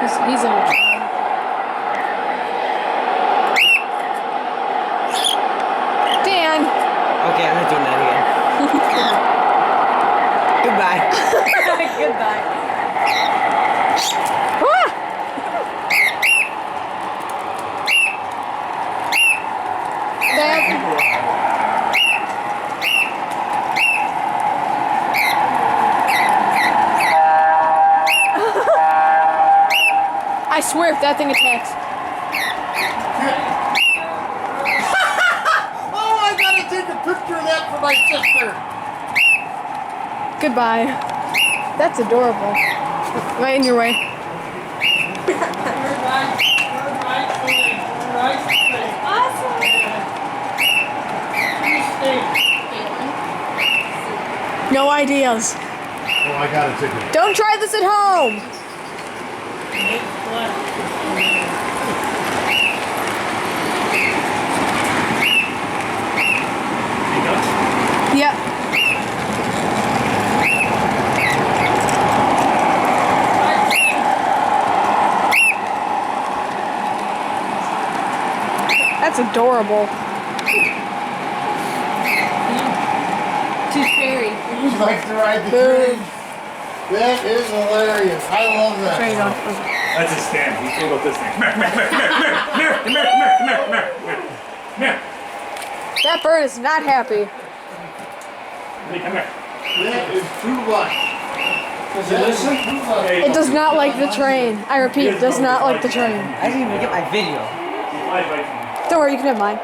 He's in a train. Dan! Okay, I'm not doing that again. Goodbye. Goodbye. Ah! I swear if that thing attacks. Oh, I gotta take a picture of that for my sister. Goodbye. That's adorable. Right in your way. Awesome. No ideas. Oh, I gotta take a Don't try this at home. Yep. That's adorable. Too scary. You like to ride the Boo. train? That is hilarious. I love that. There you go. That's his stand. He's going about this thing. That bird is not happy. Hey, come here. That is too much. Does he listen? It does not like the train. I repeat, it does not like the train. I didn't even get my video. Don't worry, you can have mine.